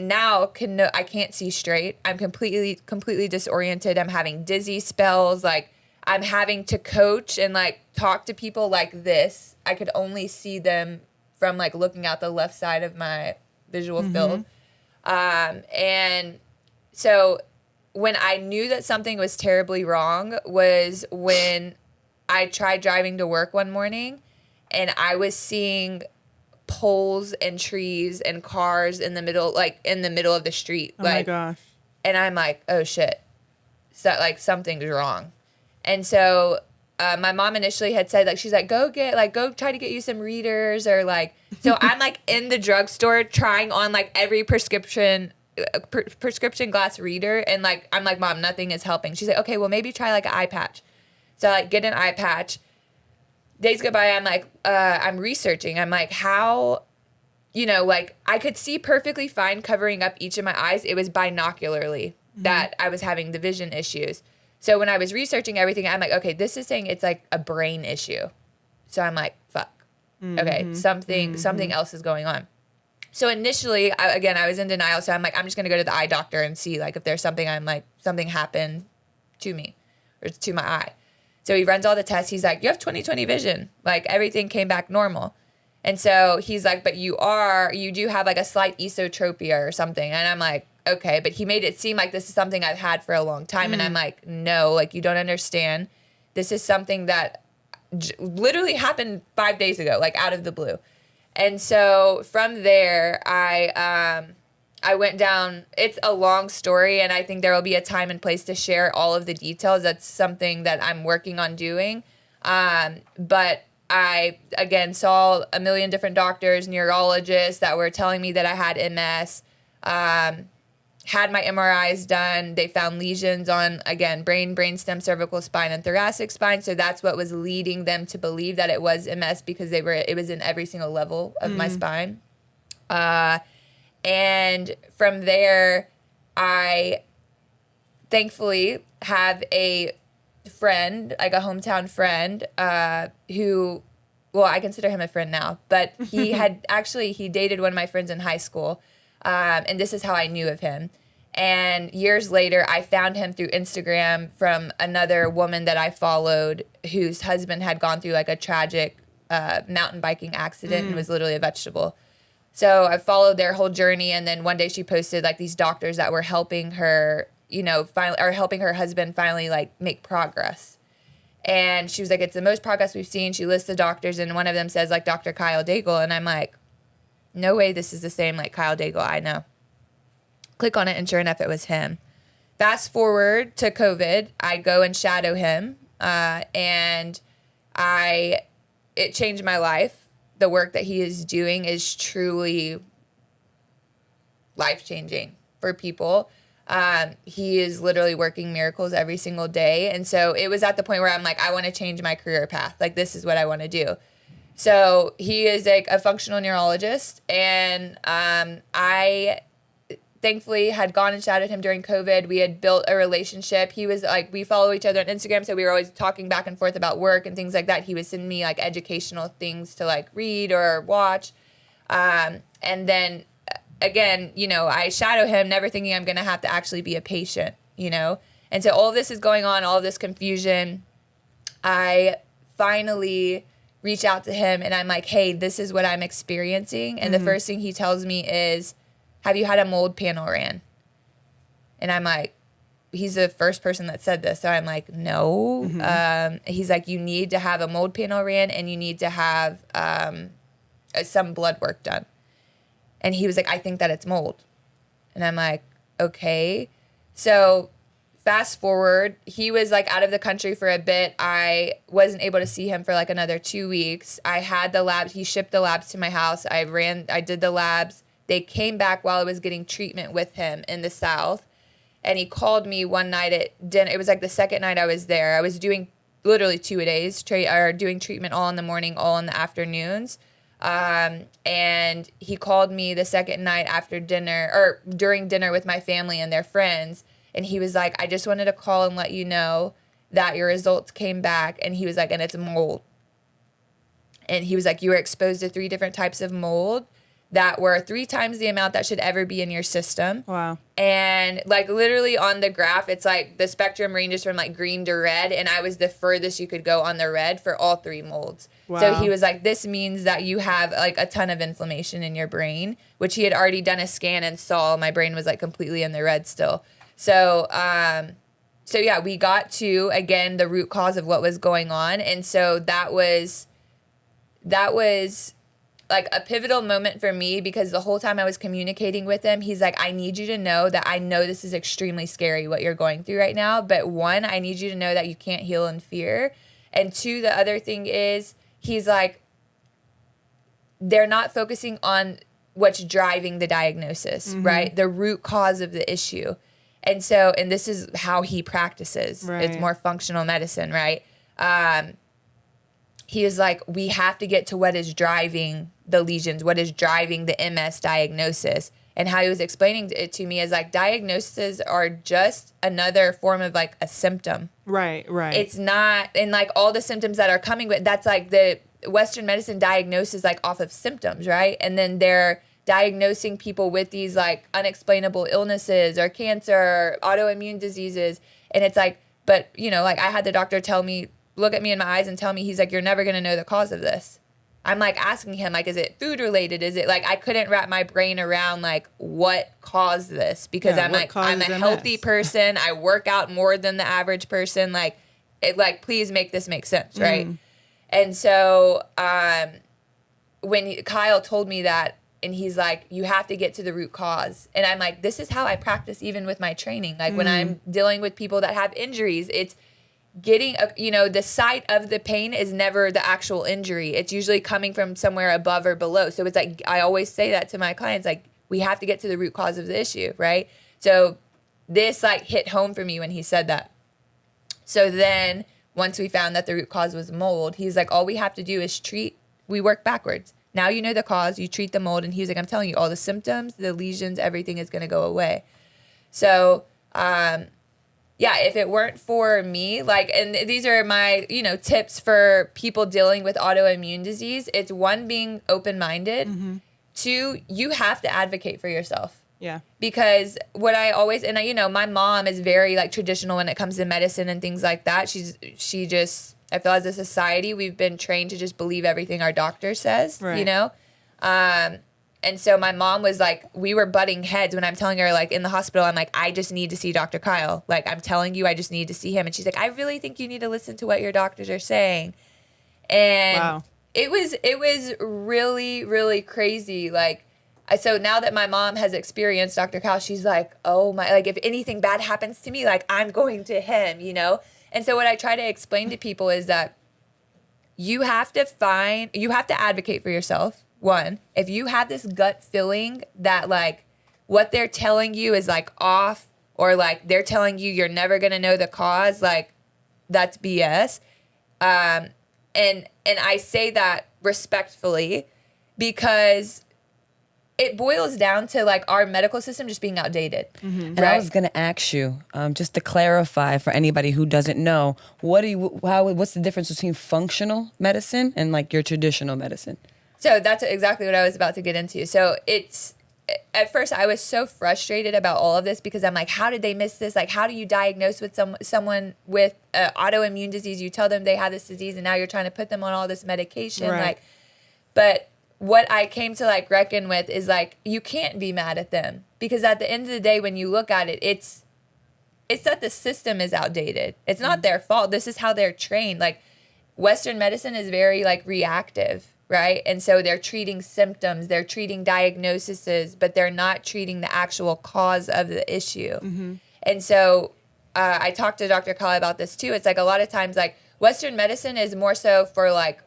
Speaker 1: now I can't see straight. I'm completely disoriented. I'm having dizzy spells. Like I'm having to coach and like talk to people like this. I could only see them from like looking out the left side of my visual field. And so when I knew that something was terribly wrong was when I tried driving to work one morning and I was seeing poles and trees and cars in the middle of the street.
Speaker 3: Oh my gosh.
Speaker 1: And I'm like, oh shit. So like something's wrong. And so my mom initially had said like, she's like, go try to get you some readers or like, so I'm like in the drugstore trying on like every prescription glass reader. And like, I'm like, Mom, nothing is helping. She's like, okay, well maybe try like an eye patch. So I like, get an eye patch. Days go by, I'm like, I'm researching. I'm like, how, you know, like I could see perfectly fine covering up each of my eyes. It was binocularly that I was having the vision issues. So when I was researching everything, I'm like, okay, this is saying it's like a brain issue. So I'm like, fuck. Okay, something else is going on. So initially, I was in denial. So I'm like, I'm just going to go to the eye doctor and see like if there's something something happened to me or to my eye. So he runs all the tests. He's like, you have 20/20 vision. Like everything came back normal. And so he's like, but you do have like a slight esotropia or something. And I'm like, okay. But he made it seem like this is something I've had for a long time. And I'm like, no, like you don't understand. This is something that literally happened 5 days ago, like out of the blue. And so from there, I went down. It's a long story, and I think there will be a time and place to share all of the details. That's something that I'm working on doing. But I, again, saw a million different doctors, neurologists that were telling me that I had MS. Had my MRIs done. They found lesions on, again, brain, brainstem, cervical spine, and thoracic spine. So that's what was leading them to believe that it was MS because it was in every single level of my spine. And from there, I thankfully have a friend, like a hometown friend, who, well, I consider him a friend now, but he he dated one of my friends in high school. And this is how I knew of him. And years later, I found him through Instagram from another woman that I followed whose husband had gone through like a tragic mountain biking accident and was literally a vegetable. So I followed their whole journey. And then one day she posted like these doctors that were helping her, you know, helping her husband finally like make progress. And she was like, it's the most progress we've seen. She lists the doctors and one of them says like Dr. Kyle Daigle. And I'm like, no way this is the same like Kyle Daigle I know. Click on it, and sure enough, it was him. Fast forward to COVID, I go and shadow him, and it changed my life. The work that he is doing is truly life-changing for people. He is literally working miracles every single day, and so it was at the point where I'm like, I want to change my career path. Like, this is what I want to do. So he is like a functional neurologist, and I thankfully had gone and shadowed him during COVID. We had built a relationship. He was like, we follow each other on Instagram, so we were always talking back and forth about work and things like that. He would send me like educational things to like read or watch. And then again, you know, I shadow him, never thinking I'm going to have to actually be a patient, you know? And so all of this is going on, all of this confusion. I finally reach out to him and I'm like, hey, this is what I'm experiencing. And the first thing he tells me is, have you had a mold panel ran? And I'm like, he's the first person that said this. So I'm like, no. He's like, you need to have a mold panel ran and you need to have some blood work done. And he was like, I think that it's mold. And I'm like, okay. So fast forward, he was like out of the country for a bit. I wasn't able to see him for like another 2 weeks. I had the labs. He shipped the labs to my house. I did the labs. They came back while I was getting treatment with him in the South. And he called me one night at dinner. It was like the second night I was there. I was doing literally 2 days, doing treatment all in the morning, all in the afternoons. And he called me the second night after dinner or during dinner with my family and their friends. And he was like, I just wanted to call and let you know that your results came back. And he was like, and it's mold. And he was like, you were exposed to 3 different types of mold that were 3 times the amount that should ever be in your system.
Speaker 3: Wow.
Speaker 1: And like literally on the graph, it's like the spectrum ranges from like green to red. And I was the furthest you could go on the red for all 3 molds.
Speaker 3: Wow.
Speaker 1: So he was like, this means that you have like a ton of inflammation in your brain, which he had already done a scan and saw my brain was like completely in the red still. So yeah, we got to, again, the root cause of what was going on. And so that was like a pivotal moment for me because the whole time I was communicating with him, he's like, I need you to know that I know this is extremely scary what you're going through right now. But 1, I need you to know that you can't heal in fear. And 2, the other thing is he's like, they're not focusing on what's driving the diagnosis, right? The root cause of the issue. And so, and this is how he practices.
Speaker 3: Right.
Speaker 1: It's more functional medicine, right? he was like, we have to get to what is driving the lesions, what is driving the MS diagnosis. And how he was explaining it to me is like diagnoses are just another form of like a symptom.
Speaker 3: Right.
Speaker 1: It's not, and like all the symptoms that are coming with, that's like the Western medicine diagnoses like off of symptoms, right? And then they're diagnosing people with these like unexplainable illnesses or cancer or autoimmune diseases. And it's like, but you know, like I had the doctor tell me, look at me in my eyes and tell me, he's like, you're never going to know the cause of this. I'm like asking him, like, is it food related? Is it like, I couldn't wrap my brain around like what caused this, because I'm like, I'm a healthy person. I work out more than the average person. Like it, like, please make this make sense. Right. And so, when Kyle told me that, and he's like, you have to get to the root cause. And I'm like, this is how I practice even with my training. Like when I'm dealing with people that have injuries, it's getting, you know, the site of the pain is never the actual injury. It's usually coming from somewhere above or below. So it's like, I always say that to my clients, like, we have to get to the root cause of the issue, right? So this like hit home for me when he said that. So then once we found that the root cause was mold, he's like, all we have to do is we work backwards. Now you know the cause, you treat the mold, and he's like, I'm telling you, all the symptoms, the lesions, everything is going to go away. So, yeah, if it weren't for me, like, and these are my, you know, tips for people dealing with autoimmune disease. It's one, being open-minded. Two, you have to advocate for yourself.
Speaker 3: Yeah.
Speaker 1: Because what I always, and I, you know, my mom is very like traditional when it comes to medicine and things like that. She just, I feel as a society, we've been trained to just believe everything our doctor says, you know? And so my mom was like, we were butting heads when I'm telling her, like, in the hospital, I'm like, I just need to see Dr. Kyle. Like, I'm telling you, I just need to see him. And she's like, I really think you need to listen to what your doctors are saying. And it was really, really crazy. Like, so now that my mom has experienced Dr. Kyle, she's like, oh my, like, if anything bad happens to me, like, I'm going to him, you know? And so what I try to explain to people is that you have to advocate for yourself. One, if you have this gut feeling that like what they're telling you is like off, or like they're telling you you're never going to know the cause, like that's BS. And I say that respectfully because it boils down to like our medical system just being outdated.
Speaker 2: And I was going to ask you, just to clarify for anybody who doesn't know, what's the difference between functional medicine and like your traditional medicine?
Speaker 1: So that's exactly what I was about to get into. So at first I was so frustrated about all of this because I'm like, how did they miss this? Like, how do you diagnose with someone with autoimmune disease? You tell them they have this disease and now you're trying to put them on all this medication.
Speaker 3: Right.
Speaker 1: Like, but what I came to like reckon with is like, you can't be mad at them, because at the end of the day, when you look at it, it's that the system is outdated. It's not their fault. This is how they're trained. Like, Western medicine is very like reactive. Right? And so they're treating symptoms, they're treating diagnoses, but they're not treating the actual cause of the issue. And so I talked to Dr. Kyle about this too. It's like a lot of times like Western medicine is more so for like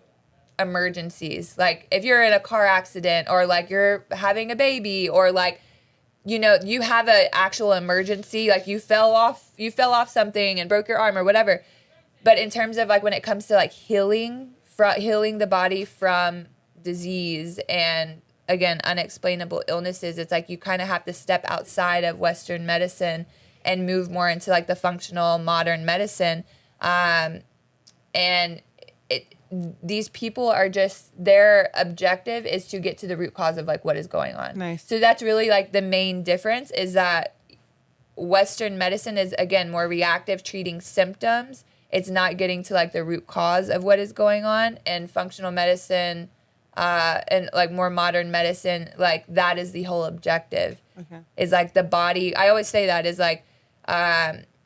Speaker 1: emergencies. Like if you're in a car accident, or like you're having a baby, or like, you know, you have an actual emergency, like you fell off something and broke your arm or whatever. But in terms of like when it comes to like healing the body from disease and, again, unexplainable illnesses, it's like you kind of have to step outside of Western medicine and move more into like the functional modern medicine. And these people are just, their objective is to get to the root cause of like what is going on.
Speaker 3: Nice.
Speaker 1: So that's really like the main difference, is that Western medicine is, again, more reactive, treating symptoms. It's not getting to like the root cause of what is going on. And functional medicine and like more modern medicine, like that is the whole objective. Is like the body. I always say that is like,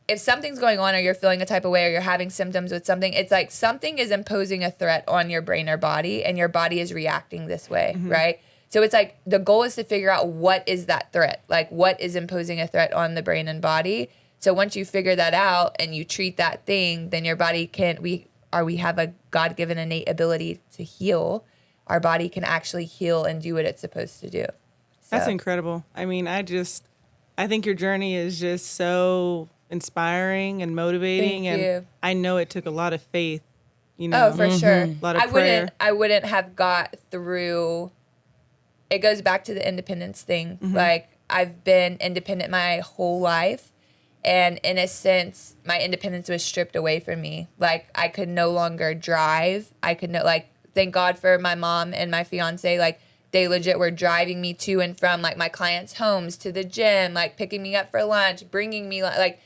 Speaker 1: if something's going on or you're feeling a type of way or you're having symptoms with something, it's like something is imposing a threat on your brain or body, and your body is reacting this way, right? So it's like the goal is to figure out what is that threat, like what is imposing a threat on the brain and body. So once you figure that out and you treat that thing, then your body we have a God-given innate ability to heal. Our body can actually heal and do what it's supposed to do. So.
Speaker 3: That's incredible. I mean, I think your journey is just so inspiring and motivating.
Speaker 1: Thank you.
Speaker 3: I know it took a lot of faith you know.
Speaker 1: Oh, for sure.
Speaker 3: A lot of prayer.
Speaker 1: I wouldn't have got through. It goes back to the independence thing. Like, I've been independent my whole life. And in a sense, my independence was stripped away from me. Like, I could no longer drive. I could thank God for my mom and my fiance. Like, they legit were driving me to and from, like, my clients' homes, to the gym, like, picking me up for lunch, bringing me, like,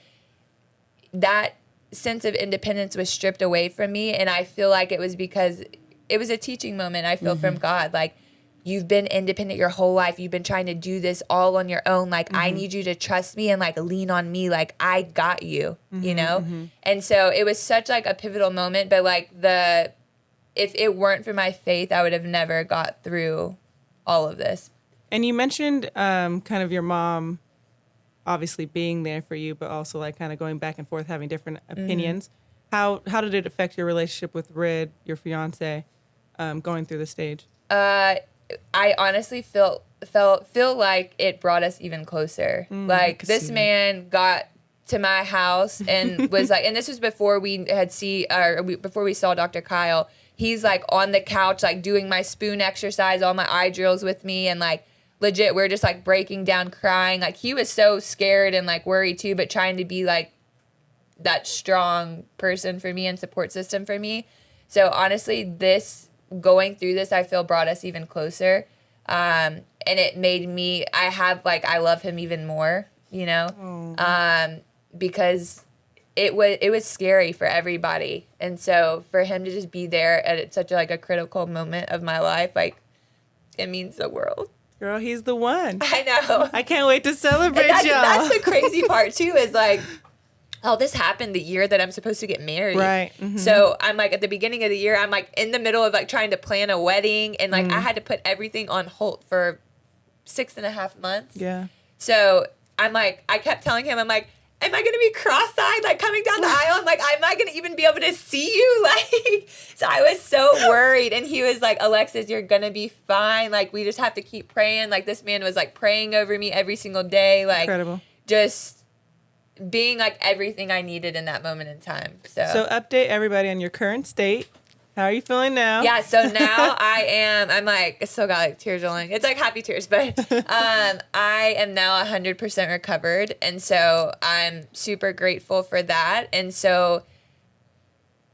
Speaker 1: that sense of independence was stripped away from me. And I feel like it was because it was a teaching moment, I feel, from God. Like, you've been independent your whole life. You've been trying to do this all on your own. Like, I need you to trust me and, like, lean on me. Like, I got you, you know? And so it was such, like, a pivotal moment. But, like, if it weren't for my faith, I would have never got through all of this.
Speaker 3: And you mentioned kind of your mom obviously being there for you, but also, like, kind of going back and forth, having different opinions. How did it affect your relationship with Rid, your fiance, going through the stage?
Speaker 1: I honestly feel like it brought us even closer. Like, this man got to my house and was like, and this was before we before we saw Dr. Kyle. He's, like, on the couch, like, doing my spoon exercise, all my eye drills with me, and, like, legit, we're just, like, breaking down, crying. Like, he was so scared and, like, worried too, but trying to be, like, that strong person for me and support system for me. So honestly, going through this, I feel brought us even closer. And it made me, I love him even more, you know, because it was scary for everybody. And so for him to just be there at such a critical moment of my life, like, it means the world.
Speaker 3: Girl, he's the one.
Speaker 1: I know.
Speaker 3: I can't wait to celebrate y'all.
Speaker 1: That's the crazy part too, is like, oh, this happened the year that I'm supposed to get married.
Speaker 3: Right.
Speaker 1: So I'm like, at the beginning of the year, I'm like in the middle of like trying to plan a wedding, and like I had to put everything on hold for 6.5 months.
Speaker 3: Yeah.
Speaker 1: So I'm like, I kept telling him, I'm like, am I going to be cross-eyed, like coming down the aisle? I'm like, am I going to even be able to see you? Like, so I was so worried. And he was like, Alexis, you're going to be fine. Like, we just have to keep praying. Like, this man was like praying over me every single day. Like,
Speaker 3: incredible. Just
Speaker 1: being like everything I needed in that moment in time.
Speaker 3: So update everybody on your current state. How are you feeling now?
Speaker 1: Yeah, so now I'm like, it's still got like tears rolling. It's like happy tears, but I am now 100% recovered. And so I'm super grateful for that. And so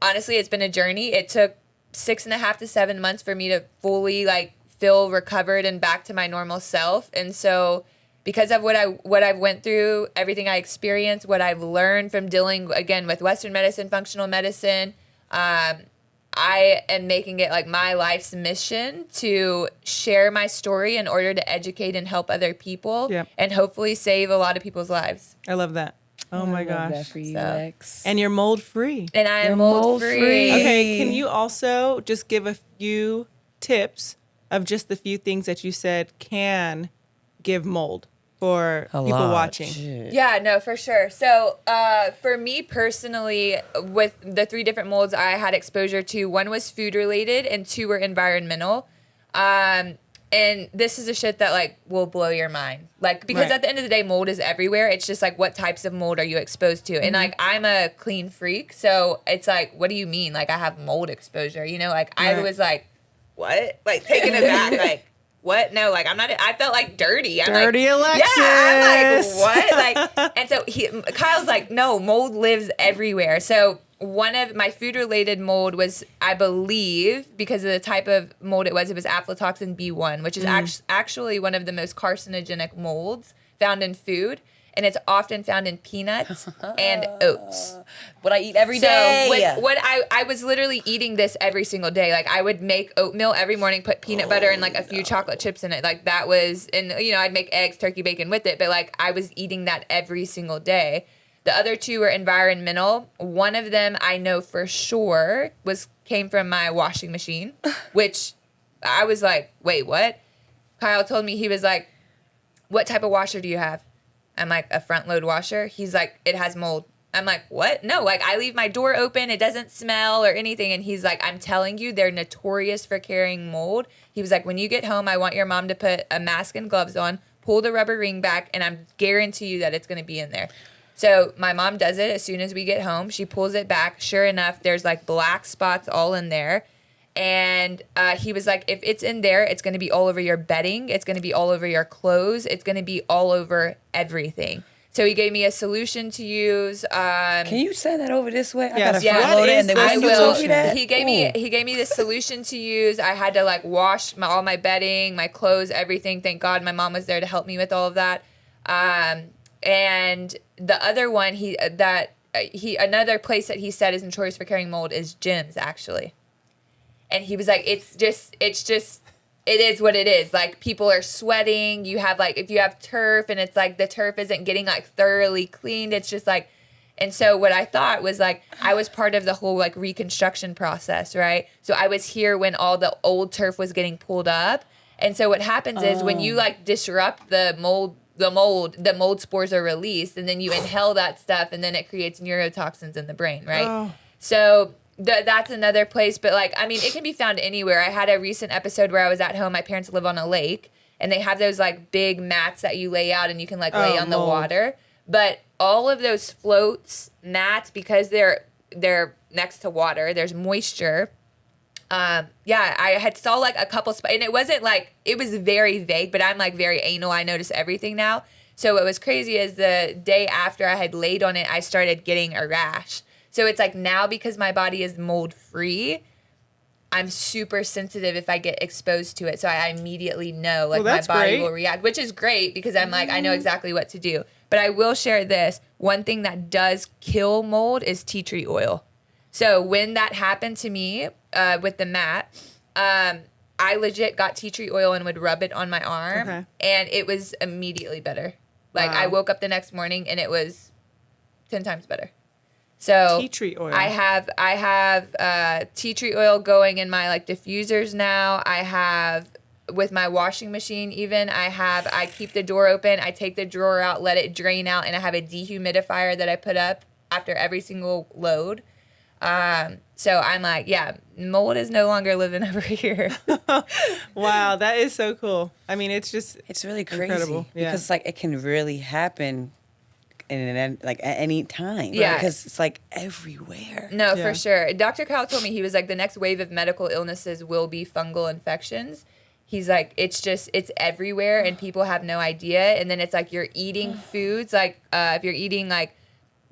Speaker 1: honestly, it's been a journey. It took 6.5 to 7 months for me to fully like feel recovered and back to my normal self. And so because of what I've went through, everything I experienced, what I've learned from dealing again with Western medicine, functional medicine, I am making it like my life's mission to share my story in order to educate and help other people, and hopefully save a lot of people's lives.
Speaker 3: I love that. Oh my gosh. I love
Speaker 2: that for you, Lex.
Speaker 3: And you're mold free.
Speaker 1: And I am mold free.
Speaker 3: Okay, can you also just give a few tips of just the few things that you said can give mold for people watching?
Speaker 2: Shit.
Speaker 1: Yeah, no, for sure. So for me personally, with the 3 different molds I had exposure to, 1 was food related and 2 were environmental. And this is a shit that like will blow your mind. Like, because at the end of the day, mold is everywhere. It's just like, what types of mold are you exposed to? And like, I'm a clean freak. So it's like, what do you mean? Like, I have mold exposure, you know? Like, I was like, what? Like, taken aback, like, what? No, like, I'm not, I felt like dirty. I'm
Speaker 3: dirty
Speaker 1: like,
Speaker 3: Alexis.
Speaker 1: Yeah, I'm like, what? Like, and so Kyle's like, no, mold lives everywhere. So one of my food related mold was, I believe, because of the type of mold it was aflatoxin B1, which is actually one of the most carcinogenic molds found in food. And it's often found in peanuts and oats.
Speaker 2: What I eat every day.
Speaker 1: So I was literally eating this every single day. Like, I would make oatmeal every morning, put peanut butter and like a few chocolate chips in it. Like, that was, and you know, I'd make eggs, turkey bacon with it. But like, I was eating that every single day. The other 2 were environmental. One of them I know for sure came from my washing machine, which I was like, wait, what? Kyle told me, he was like, what type of washer do you have? I'm like, a front load washer? He's like, it has mold. I'm like, what? No, like, I leave my door open. It doesn't smell or anything. And he's like, I'm telling you, they're notorious for carrying mold. He was like, when you get home, I want your mom to put a mask and gloves on, pull the rubber ring back, and I guarantee you that it's going to be in there. So my mom does it as soon as we get home. She pulls it back. Sure enough, there's like black spots all in there. And he was like, if it's in there, it's going to be all over your bedding. It's going to be all over your clothes. It's going to be all over everything. So he gave me a solution to use.
Speaker 2: Can you send that over this way?
Speaker 3: Yes.
Speaker 2: I gotta front load it, and then
Speaker 1: I
Speaker 2: when you
Speaker 1: will.
Speaker 2: told me that,
Speaker 1: He gave me the solution to use. I had to like wash all my bedding, my clothes, everything. Thank God my mom was there to help me with all of that. And the other one, another place that he said is notorious for carrying mold is gyms, actually. And he was like, it is what it is. Like, people are sweating. You have like, if you have turf and it's like the turf isn't getting like thoroughly cleaned, it's just like, and so what I thought was like, I was part of the whole like reconstruction process, right? So I was here when all the old turf was getting pulled up. And so what happens is when you like disrupt the mold spores are released, and then you inhale that stuff, and then it creates neurotoxins in the brain, right?
Speaker 3: Oh.
Speaker 1: So that's another place. But like, I mean, it can be found anywhere. I had a recent episode where I was at home. My parents live on a lake, and they have those like big mats that you lay out and you can like lay on the water. But all of those floats, mats, because they're next to water, there's moisture. I had saw like a couple spots, and it wasn't like, it was very vague, but I'm like very anal. I notice everything now. So what was crazy is the day after I had laid on it, I started getting a rash. So it's like now, because my body is mold free, I'm super sensitive if I get exposed to it. So I immediately know like my body will react, which is great because I'm like, I know exactly what to do. But I will share this. One thing that does kill mold is tea tree oil. So when that happened to me with the mat, I legit got tea tree oil and would rub it on my arm, and it was immediately better. Like, I woke up the next morning and it was 10 times better. So
Speaker 3: tea tree oil.
Speaker 1: I have tea tree oil going in my like diffusers now. I have with my washing machine even. I keep the door open. I take the drawer out, let it drain out, and I have a dehumidifier that I put up after every single load. So I'm like, yeah, mold is no longer living over here.
Speaker 3: Wow, that is so cool. I mean, it's
Speaker 2: really crazy
Speaker 3: incredible. Yeah.
Speaker 2: because like it can really happen like at any time.
Speaker 1: Yeah.
Speaker 2: Because it's like everywhere.
Speaker 1: No,
Speaker 3: Yeah.
Speaker 1: for sure. Dr. Kyle told me, he was like, the next wave of medical illnesses will be fungal infections. He's like, it's everywhere and people have no idea. And then it's like you're eating foods, like if you're eating like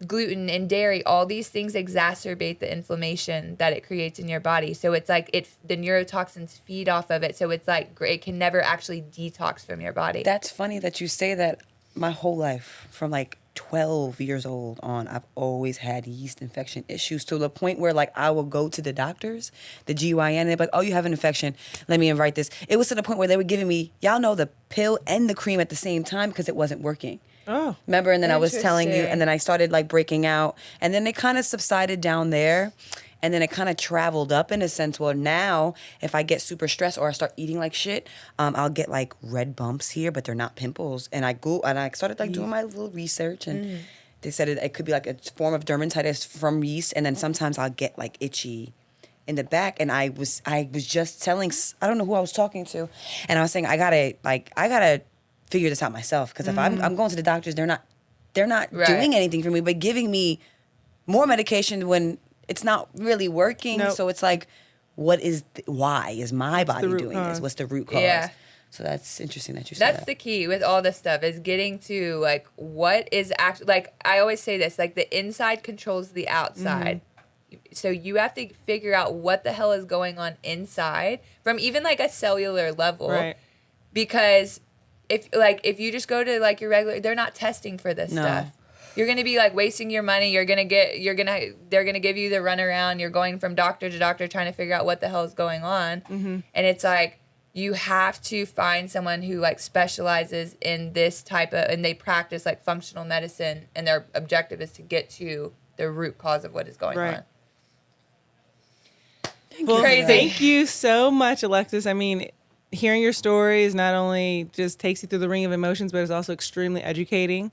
Speaker 1: gluten and dairy, all these things exacerbate the inflammation that it creates in your body. So it's like the neurotoxins feed off of it. So it's like it can never actually detox from your body.
Speaker 2: That's funny that you say that. My whole life, from like 12 years old on, I've always had yeast infection issues to the point where like I will go to the doctors, the GYN, and they're like, oh, you have an infection. Let me write this. It was to the point where they were giving me, y'all know, the pill and the cream at the same time because it wasn't working.
Speaker 3: Oh.
Speaker 2: Remember? And then I was telling you,
Speaker 1: Interesting.
Speaker 2: and then I started like breaking out, and then it kind of subsided down there. And then it kind of traveled up in a sense where now if I get super stressed or I start eating like shit, I'll get like red bumps here, but they're not pimples. And I started like doing my little research, and they said it could be like a form of dermatitis from yeast. And then sometimes I'll get like itchy in the back. And I was just telling, I don't know who I was talking to, and I was saying I gotta figure this out myself, because if I'm going to the doctors, they're not doing anything for me, but giving me more medication when it's not really working.
Speaker 3: Nope.
Speaker 2: So it's like, why is my body doing this? What's the root cause?
Speaker 1: Yeah.
Speaker 2: So that's interesting that you said that.
Speaker 1: That's the key with all this stuff, is getting to like what is actually, like I always say this, like the inside controls the outside. So you have to figure out what the hell is going on inside from even like a cellular level.
Speaker 3: Right.
Speaker 1: Because if you just go to like your regular, they're not testing for this stuff. You're going to be like wasting your money. They're going to give you the runaround. You're going from doctor to doctor trying to figure out what the hell is going on. And it's like, you have to find someone who like specializes in this type of, and they practice like functional medicine, and their objective is to get to the root cause of what is going on.
Speaker 3: Well,
Speaker 1: Crazy.
Speaker 3: thank you so much, Alexis. I mean, hearing your stories not only just takes you through the ring of emotions, but it's also extremely educating.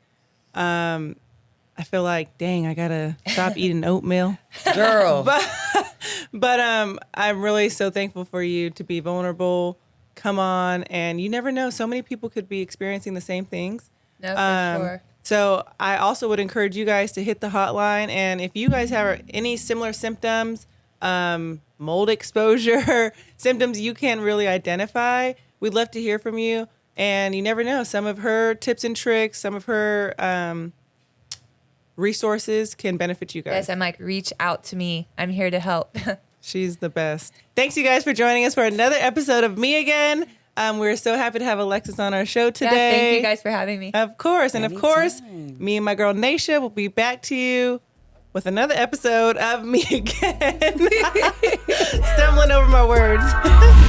Speaker 3: I feel like, dang, I gotta stop eating oatmeal,
Speaker 2: Girl.
Speaker 3: but I'm really so thankful for you to be vulnerable. Come on, and you never know. So many people could be experiencing the same things.
Speaker 1: No, for sure.
Speaker 3: So I also would encourage you guys to hit the hotline. And if you guys have any similar symptoms, mold exposure, symptoms you can't really identify, we'd love to hear from you. And you never know, some of her tips and tricks, some of her resources can benefit you guys.
Speaker 1: Yes, I'm like, reach out to me. I'm here to help.
Speaker 3: She's the best. Thanks, you guys, for joining us for another episode of Me Again. We're so happy to have Alexis on our show today.
Speaker 1: Yeah, thank you guys for having me.
Speaker 3: Of course. And of course, me and my girl Naisha will be back to you with another episode of Me Again. Stumbling over my words.